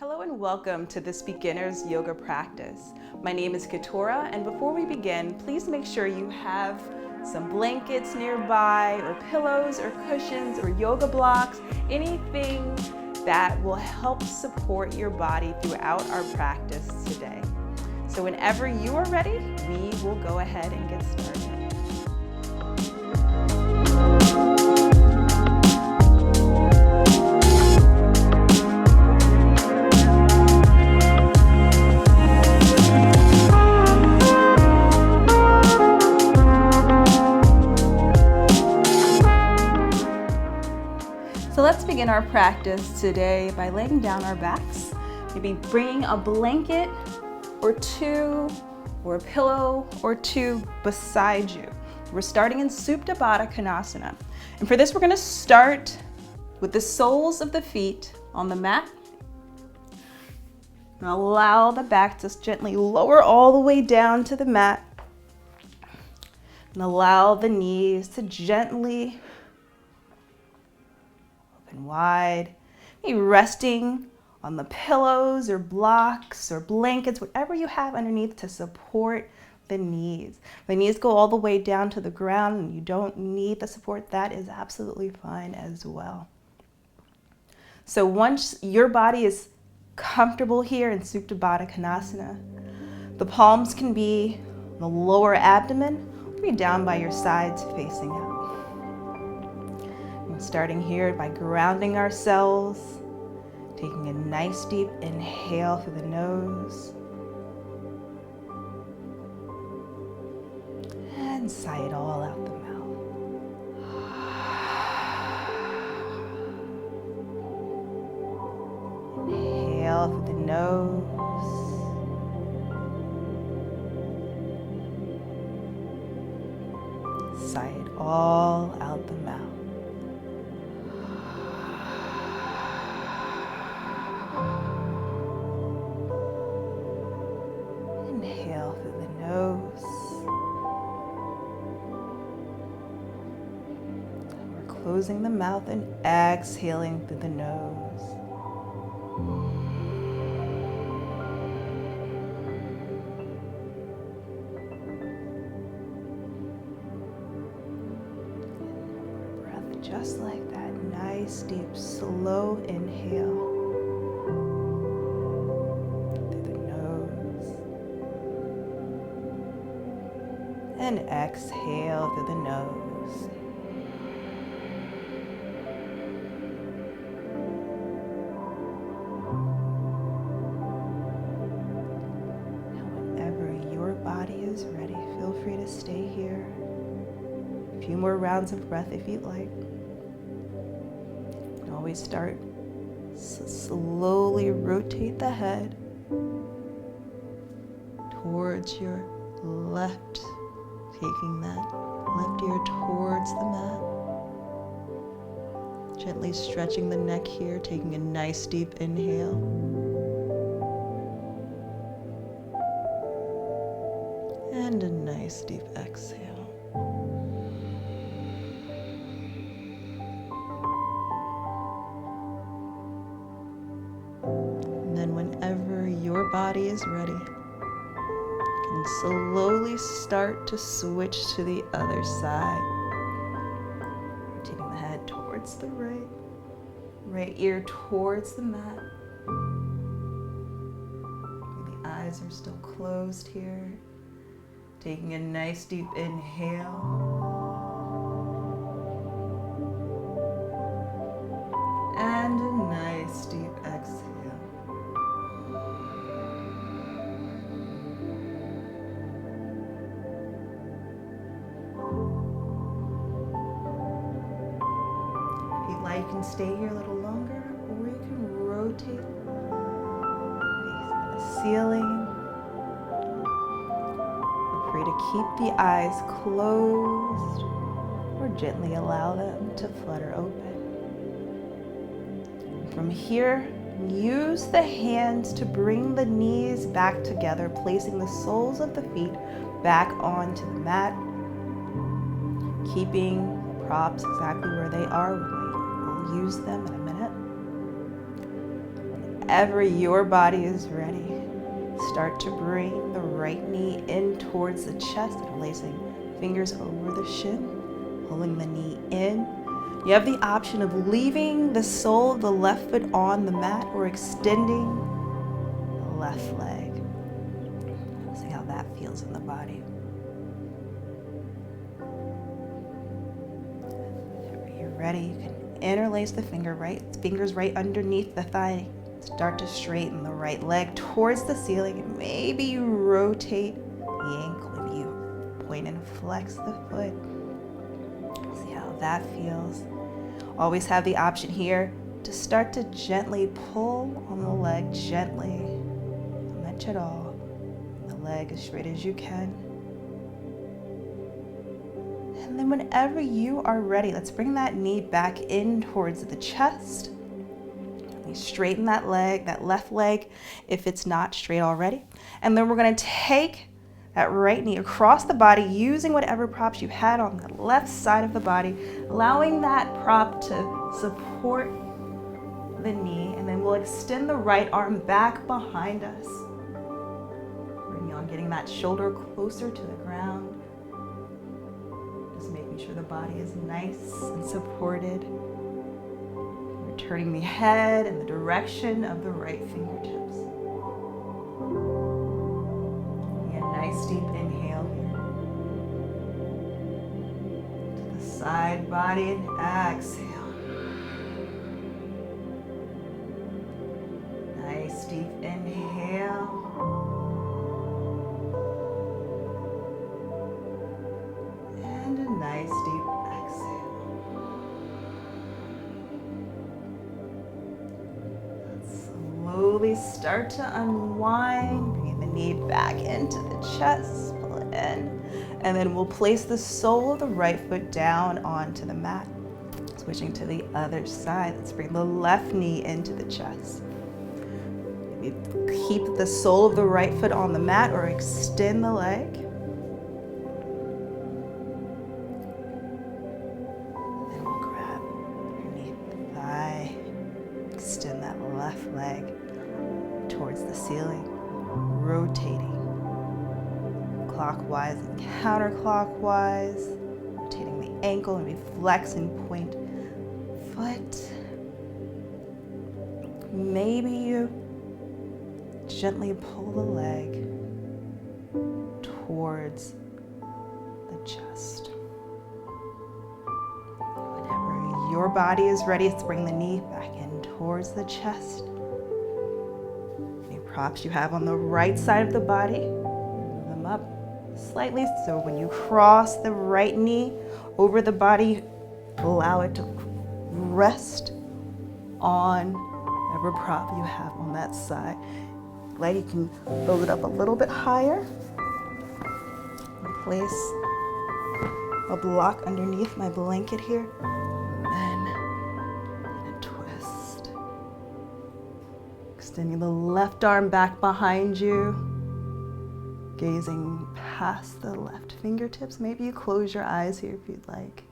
Hello and welcome to this beginner's yoga practice. My name is Keturah, and before we begin, please make sure you have some blankets nearby, or pillows, or cushions, or yoga blocks, anything that will help support your body throughout our practice today. So whenever you are ready, we will go ahead and get started. So let's begin our practice today by laying down our backs, maybe bringing a blanket or two, or a pillow or two beside you. We're starting in Supta Baddha Konasana. And for this, we're gonna start with the soles of the feet on the mat. And allow the back to gently lower all the way down to the mat. And allow the knees to gently open wide, maybe resting on the pillows or blocks or blankets, whatever you have underneath to support the knees. The knees go all the way down to the ground and you don't need the support. That is absolutely fine as well. So once your body is comfortable here in Supta Baddha Konasana, the palms can be on the lower abdomen or be down by your sides facing out. And starting here by grounding ourselves, taking a nice deep inhale through the nose and sigh it all out the mouth. Inhale through the nose. Sigh it all out the mouth. Inhale through the nose. We're closing the mouth and exhaling through the nose. Breath just like that. Nice, deep, slow inhale. And exhale through the nose. Now, whenever your body is ready, feel free to stay here. A few more rounds of breath if you'd like. You can always start. Slowly rotate the head towards your left. Taking that left ear towards the mat. Gently stretching the neck here, taking a nice deep inhale. And a nice deep exhale. And then whenever your body is ready, and slowly start to switch to the other side. Rotating the head towards the right ear towards the mat. The eyes are still closed here. Taking a nice deep inhale. And a nice deep exhale. You can stay here a little longer, or you can rotate, facing the ceiling. Feel free to keep the eyes closed, or gently allow them to flutter open. From here, use the hands to bring the knees back together, placing the soles of the feet back onto the mat, keeping props exactly where they are. Use them in a minute. whenever your body is ready, start to bring the right knee in towards the chest, interlacing fingers over the shin, pulling the knee in. You have the option of leaving the sole of the left foot on the mat or extending the left leg. See how that feels in the body. Whenever you're ready, you can interlace the fingers right underneath the thigh. Start to straighten the right leg towards the ceiling, and maybe you rotate the ankle. Maybe you point and flex the foot. See how that feels. Always have the option here to start to gently pull on the leg, gently, not much at all. The leg as straight as you can. And then whenever you are ready, let's bring that knee back in towards the chest. You straighten that leg, that left leg, if it's not straight already. And then we're going to take that right knee across the body using whatever props you had on the left side of the body, allowing that prop to support the knee. And then we'll extend the right arm back behind us. Bring on getting that shoulder closer to the ground. Just making sure the body is nice and supported. Turning the head in the direction of the right fingertips. A nice deep inhale here. To the side body and exhale. Nice deep inhale. And a nice deep exhale. Slowly start to unwind, bringing the knee back into the chest, pull it in, and then we'll place the sole of the right foot down onto the mat. Switching to the other side, let's bring the left knee into the chest. Maybe keep the sole of the right foot on the mat or extend the leg. Then we'll grab underneath the thigh, extend that left leg towards the ceiling, rotating clockwise and counterclockwise, rotating the ankle, and we flex and point foot. Maybe you gently pull the leg towards the chest. Whenever your body is ready, let's bring the knee back in towards the chest. Any props you have on the right side of the body, move them up slightly. So when you cross the right knee over the body, allow it to rest on whatever prop you have on that side. Glad you can build it up a little bit higher. Place a block underneath my blanket here. Extending the left arm back behind you, gazing past the left fingertips. Maybe you close your eyes here if you'd like.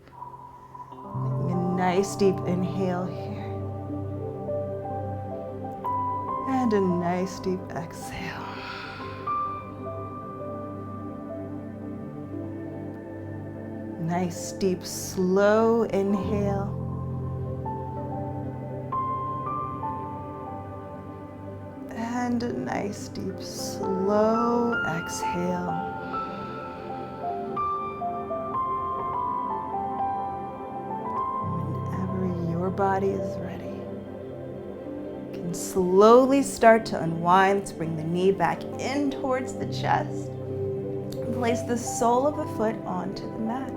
Taking a nice deep inhale here. And a nice deep exhale. Nice deep slow inhale. And a nice deep slow exhale. Whenever your body is ready, you can slowly start to unwind. Let's bring the knee back in towards the chest. Place the sole of the foot onto the mat.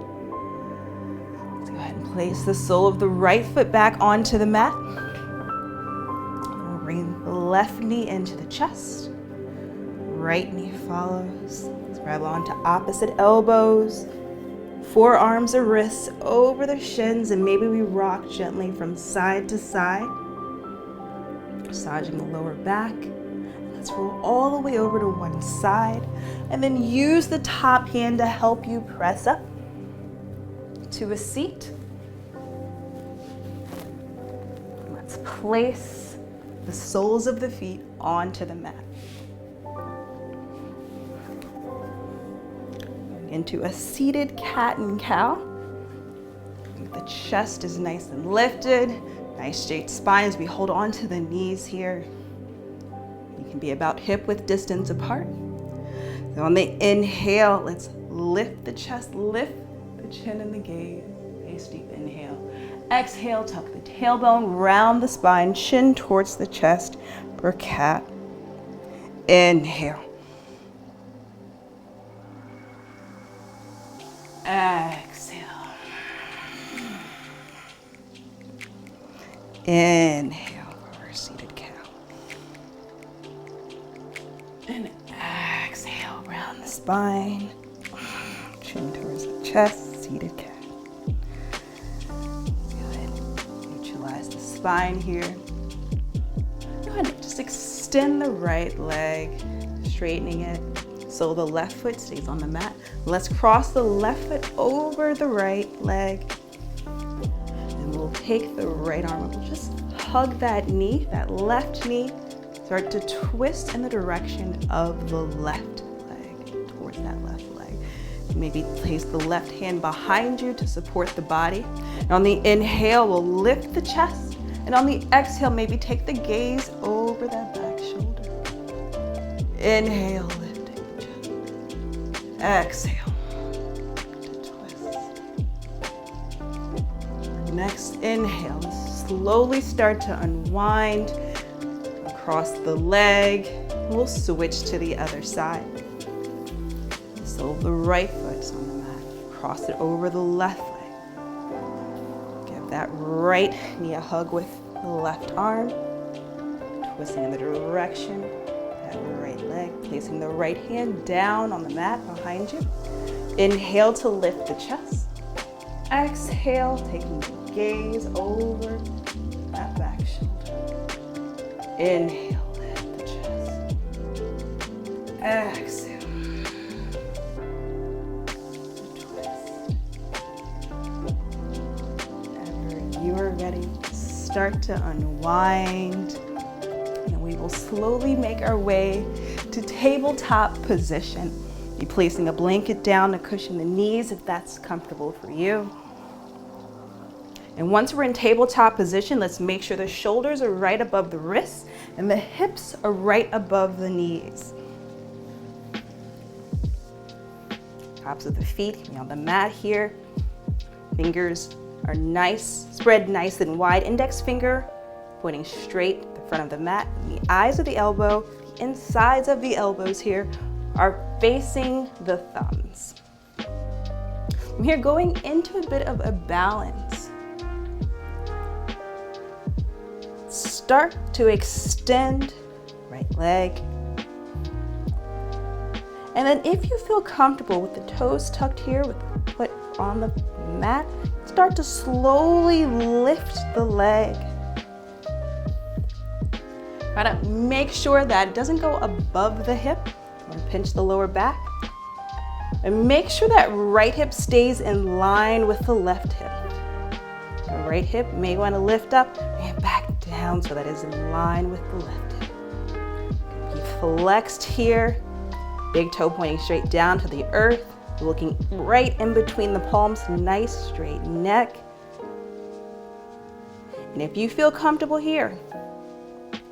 Let's go ahead and place the sole of the right foot back onto the mat. Bring the left knee into the chest. Right knee follows. Let's grab onto opposite elbows. Forearms or wrists over the shins, and maybe we rock gently from side to side. Massaging the lower back. Let's roll all the way over to one side, and then use the top hand to help you press up to a seat. Let's place the soles of the feet onto the mat. Into a seated cat and cow. The chest is nice and lifted, nice straight spine as we hold on to the knees here. You can be about hip width distance apart. So on the inhale, let's lift the chest, lift the chin and the gaze. Nice deep inhale. Exhale, tuck the tailbone, round the spine, chin towards the chest for cat. Inhale. Exhale. Inhale for seated cow. And exhale, round the spine. Chin towards the chest, seated cat. Good. Neutralize the spine here. Go ahead and just extend the right leg, straightening it so the left foot stays on the mat. Let's cross the left foot over the right leg. And we'll take the right arm up. We'll just hug that knee, that left knee. Start to twist in the direction of the left leg, towards that left leg. Maybe place the left hand behind you to support the body. And on the inhale, we'll lift the chest. And on the exhale, maybe take the gaze over that back shoulder. Inhale, lifting the chest. Exhale, to twist. Next inhale, slowly start to unwind across the leg. We'll switch to the other side. So the right foot's on the mat. Cross it over the left leg. Give that right knee a hug with the left arm. Twisting in the direction of that right leg. Placing the right hand down on the mat behind you. Inhale to lift the chest. Exhale, taking the gaze over that back shoulder. Inhale, lift the chest. Exhale. You are ready, start to unwind, and we will slowly make our way to tabletop position. Be placing a blanket down to cushion the knees if that's comfortable for you. And once we're in tabletop position, let's make sure the shoulders are right above the wrists and the hips are right above the knees. Tops of the feet can be on the mat here. Fingers are nice, spread nice and wide. Index finger pointing straight at the front of the mat. And the eyes of the elbow, the insides of the elbows here are facing the thumbs. From here, going into a bit of a balance. Start to extend right leg. And then if you feel comfortable with the toes tucked here, with the foot on the mat, start to slowly lift the leg. Try to make sure that it doesn't go above the hip. I'm gonna pinch the lower back. And make sure that right hip stays in line with the left hip. The right hip may want to lift up, bring it back down so that it's in line with the left hip. Be flexed here. Big toe pointing straight down to the earth. Looking right in between the palms, nice straight neck. And if you feel comfortable here,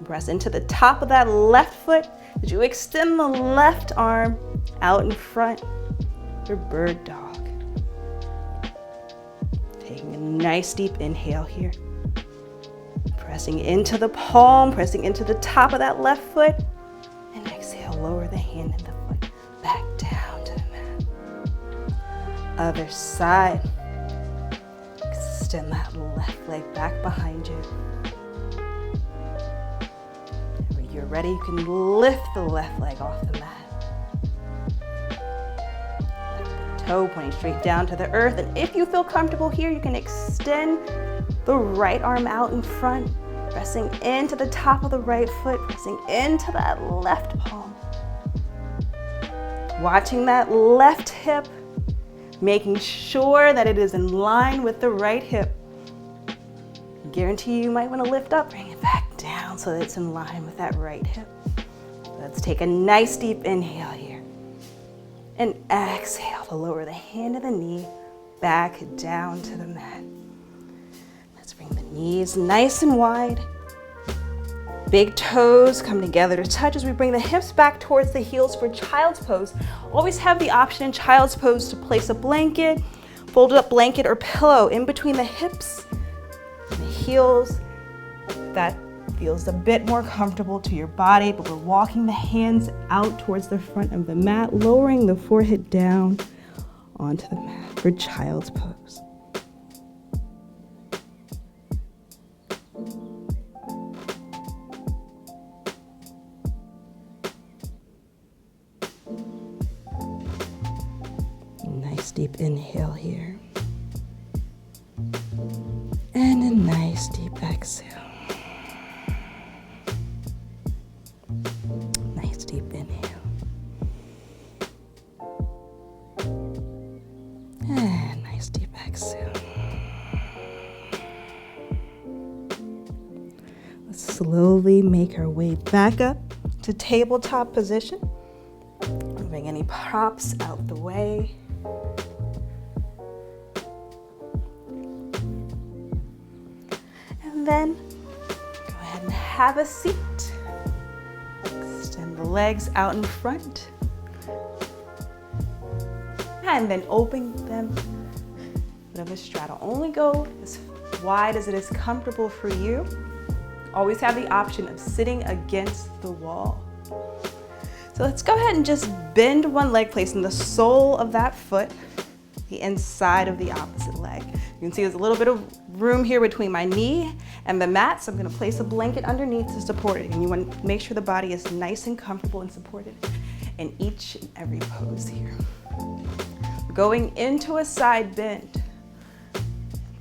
press into the top of that left foot as you extend the left arm out in front, your bird dog. Taking a nice deep inhale here. Pressing into the palm, pressing into the top of that left foot, and exhale, lower the hand and the foot back down to the mat. Other side. Extend that left leg back behind you. When you're ready, you can lift the left leg off the mat. Lift the toe pointing straight down to the earth. And if you feel comfortable here, you can extend the right arm out in front, pressing into the top of the right foot, pressing into that left palm. Watching that left hip, making sure that it is in line with the right hip. I guarantee you might want to lift up, bring it back down. down so that it's in line with that right hip. Let's take a nice deep inhale here. And exhale to lower the hand of the knee back down to the mat. Let's bring the knees nice and wide. Big toes come together to touch as we bring the hips back towards the heels for child's pose. Always have the option in child's pose to place a blanket, folded up blanket or pillow in between the hips and the heels. That feels a bit more comfortable to your body, but we're walking the hands out towards the front of the mat, lowering the forehead down onto the mat for child's pose. Nice deep inhale here. And a nice deep exhale. Nice deep inhale. And nice deep exhale. Let's slowly make our way back up to tabletop position. Moving any props out the way. And then go ahead and have a seat. Extend the legs out in front. And then open them a bit of a straddle. Only go as wide as it is comfortable for you. Always have the option of sitting against the wall. So let's go ahead and just bend one leg, placing the sole of that foot, the inside of the opposite leg. You can see there's a little bit of room here between my knee and the mat, so I'm gonna place a blanket underneath to support it. And you want to make sure the body is nice and comfortable and supported in each and every pose here. We're going into a side bend.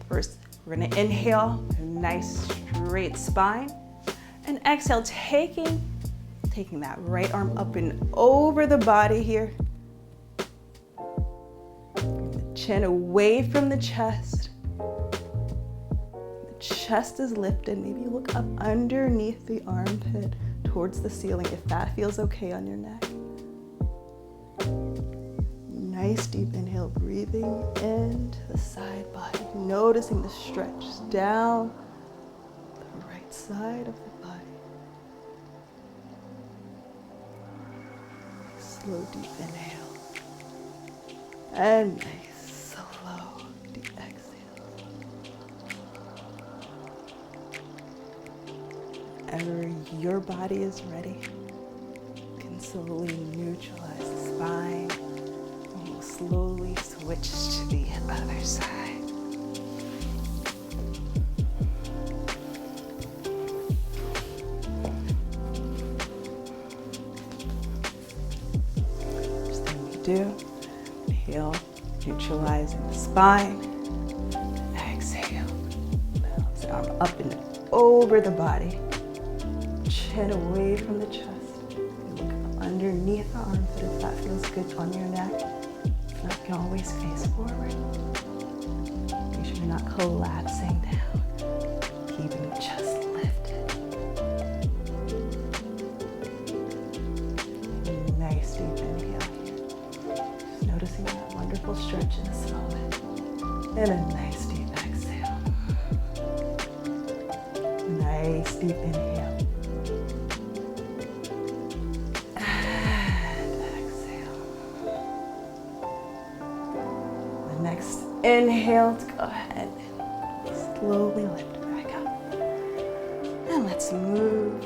First, we're gonna inhale, a nice straight spine, and exhale, taking that right arm up and over the body here. The chin away from the chest. The chest is lifted. Maybe look up underneath the armpit towards the ceiling if that feels okay on your neck. Nice deep inhale, breathing into the side body, noticing the stretch down the right side of the body. Slow deep inhale, and nice slow deep exhale. Whenever your body is ready, you can slowly neutralize the spine. Slowly switch to the other side. First thing we do, inhale, neutralizing the spine. Exhale, bounce the arm up and over the body. Chin away from the chest. Look up underneath the armpit if that feels good on your neck. You can always face forward. Make sure you're not collapsing down. Keeping the chest lifted. Nice deep inhale here. Just noticing that wonderful stretch in this moment. And a nice deep exhale. Nice deep inhale. Next inhale, let's go ahead and slowly lift back up. And let's move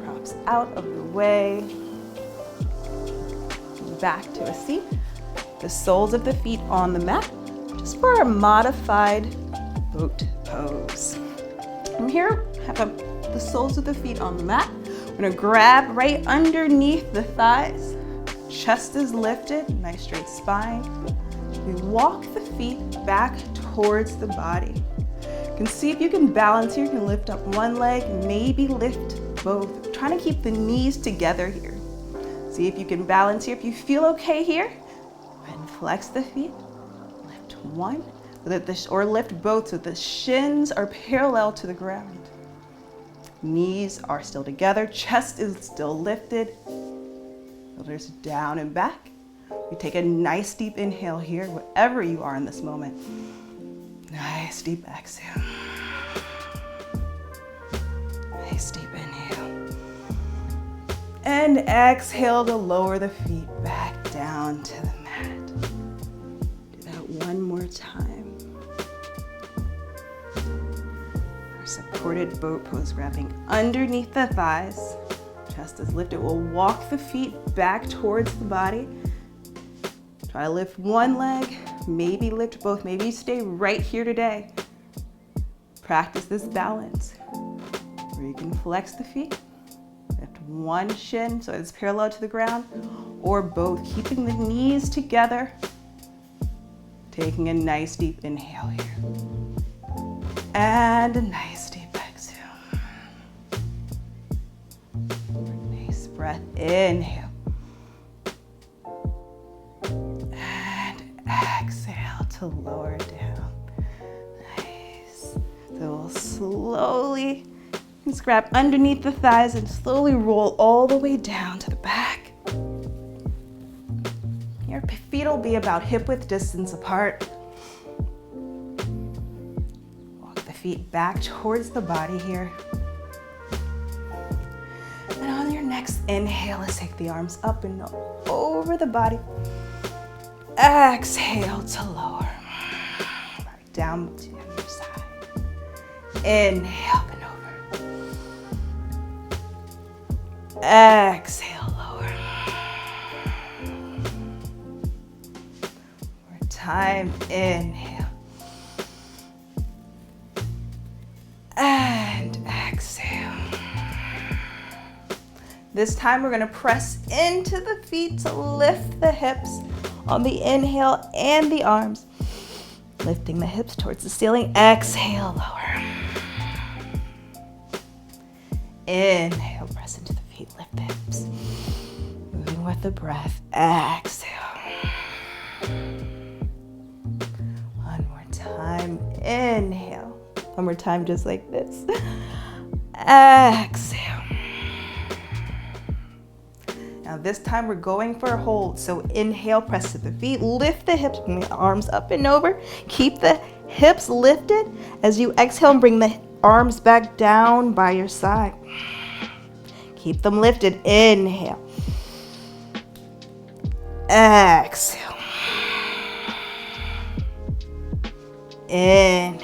props out of the way. Back to a seat. The soles of the feet on the mat, just for a modified boat pose. From here, have the soles of the feet on the mat. We're gonna grab right underneath the thighs. Chest is lifted, nice straight spine. We walk the feet back towards the body. You can see if you can balance here. You can lift up one leg, maybe lift both. Trying to keep the knees together here. See if you can balance here. If you feel okay here, go ahead and flex the feet. Lift one, or lift both so the shins are parallel to the ground. Knees are still together, chest is still lifted. Shoulders down and back. We take a nice deep inhale here, wherever you are in this moment. Nice deep exhale. Nice deep inhale. And exhale to lower the feet back down to the mat. Do that one more time. Our supported boat pose, grabbing underneath the thighs. Chest is lifted. We'll walk the feet back towards the body. Try to lift one leg, maybe lift both. Maybe you stay right here today. Practice this balance where you can flex the feet, lift one shin so it's parallel to the ground, or both, keeping the knees together. Taking a nice deep inhale here. And a nice deep exhale. Nice breath, inhale. Exhale to lower down. Nice. So we'll slowly just grab underneath the thighs and slowly roll all the way down to the back. Your feet will be about hip-width distance apart. Walk the feet back towards the body here. And on your next inhale, let's take the arms up and over the body. Exhale to lower. Back down to the other side. Inhale up and over. Exhale, lower. More time. Inhale. And exhale. This time we're going to press into the feet to lift the hips on the inhale and the arms. Lifting the hips towards the ceiling. Exhale, lower. Inhale, press into the feet, lift the hips. Moving with the breath. Exhale. One more time. Inhale. One more time, just like this. Exhale. Now this time we're going for a hold. So inhale, press to the feet, lift the hips, bring the arms up and over. Keep the hips lifted as you exhale and bring the arms back down by your side. Keep them lifted. Inhale. Exhale. Inhale.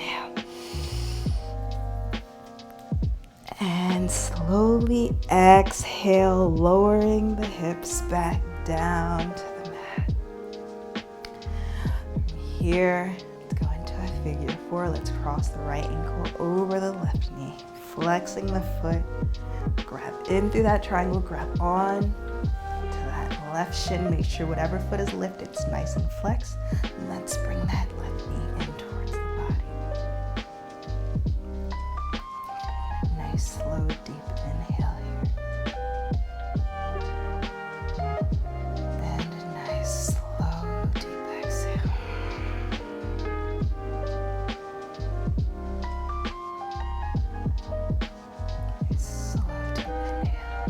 And slowly exhale, lowering the hips back down to the mat. From here, let's go into a figure four. Let's cross the right ankle over the left knee, flexing the foot. Grab in through that triangle, grab on to that left shin. Make sure whatever foot is lifted, it's nice and flexed. And let's bring that left knee in towards the body. Nice, slow, deep inhale here. And a nice, slow, deep exhale. Slow, deep inhale.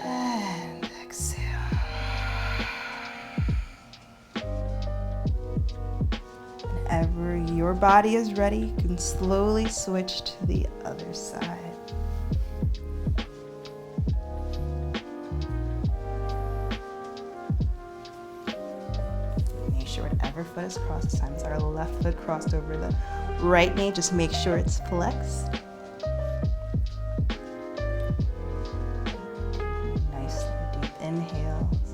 And exhale. Whenever your body is ready, you can slowly switch to the other side. Make sure whatever foot is crossed, this time it's our left foot crossed over the right knee. Just make sure it's flexed. Nice deep inhales.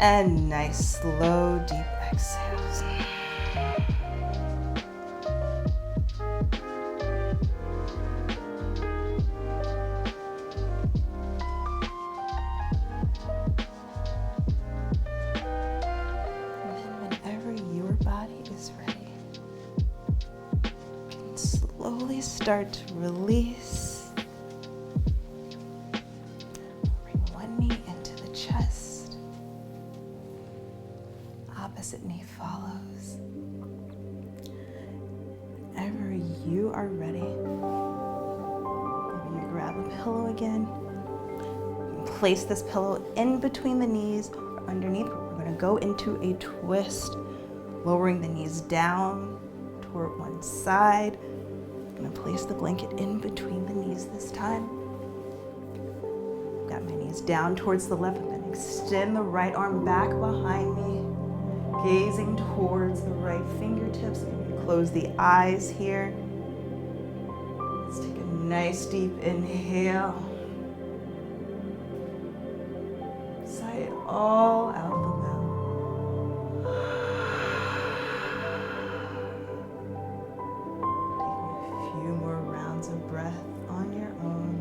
And nice, slow, deep exhales. And then whenever your body is ready, you can slowly start to release. Bring one knee into the chest. Opposite knee follows. you are ready, maybe you grab a pillow again. Place this pillow in between the knees or underneath. We're going to go into a twist, lowering the knees down toward one side. I'm going to place the blanket in between the knees this time. Got my knees down towards the left. I'm going to extend the right arm back behind me, gazing towards the right fingertips. I'm going to close the eyes here. Let's take a nice deep inhale. Sigh it all out the mouth. Taking a few more rounds of breath on your own.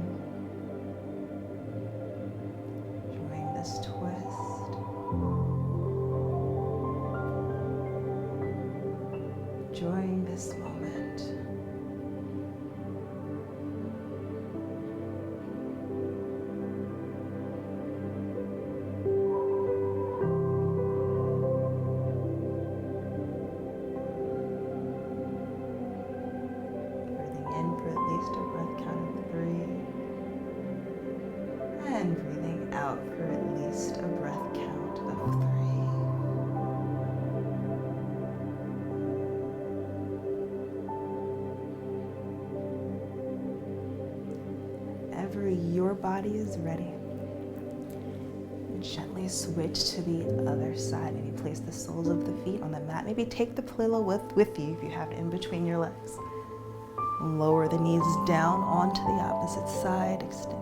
Enjoying this twist. Enjoying this moment. And breathing out for at least a breath count of 3. Whenever your body is ready, gently switch to the other side. Maybe place the soles of the feet on the mat. Maybe take the pillow with you if you have it in between your legs. Lower the knees down onto the opposite side. Extend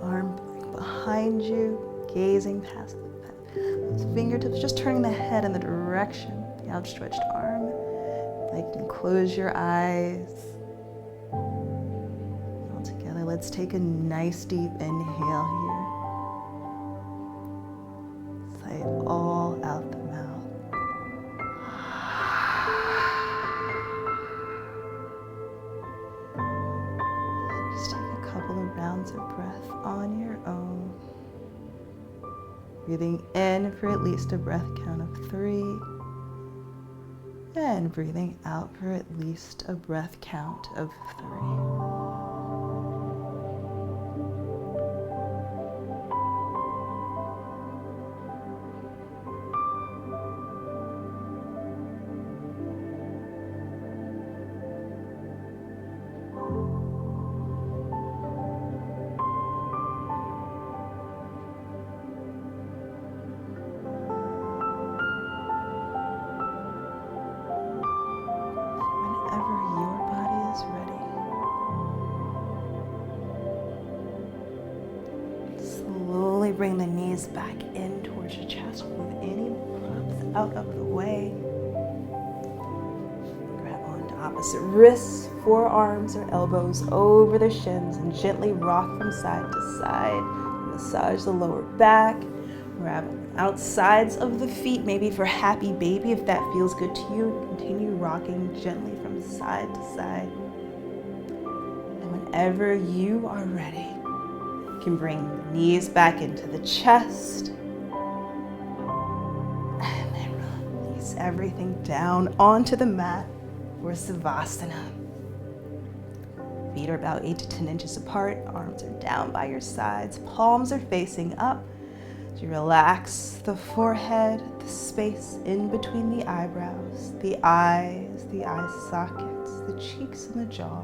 arm behind you, gazing past those fingertips, just turning the head in the direction of the outstretched arm. Like you can close your eyes. All together, let's take a nice deep inhale here. Sigh it all out the mouth. Just take a couple of rounds of breath on your own. Breathing in for at least a breath count of 3. And breathing out for at least a breath count of 3. Bring the knees back in towards your chest. Move any props out of the way. Grab onto opposite wrists, forearms or elbows over the shins, and gently rock from side to side. Massage the lower back. Grab outsides of the feet, maybe for happy baby if that feels good to you. Continue rocking gently from side to side. And whenever you are ready, you can bring the knees back into the chest and then release everything down onto the mat for Savasana. Feet are about 8 to 10 inches apart, arms are down by your sides, palms are facing up. As you relax the forehead, the space in between the eyebrows, the eye sockets, the cheeks and the jaw.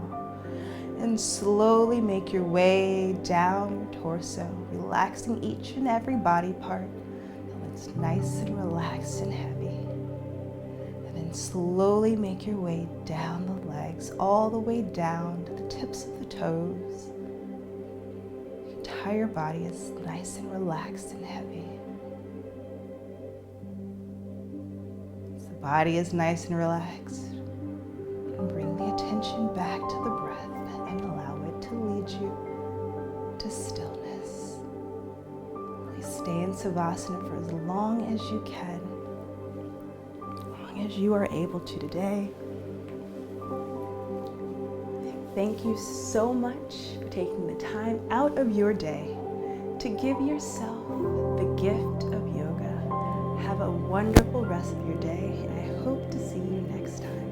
And slowly make your way down your torso, relaxing each and every body part until it's nice and relaxed and heavy. And then slowly make your way down the legs, all the way down to the tips of the toes. The entire body is nice and relaxed and heavy. As the body is nice and relaxed, you can bring the attention back to the breath and allow it to lead you to stillness. Please stay in Savasana for as long as you can, as long as you are able to today. Thank you so much for taking the time out of your day to give yourself the gift of yoga. Have a wonderful rest of your day, and I hope to see you next time.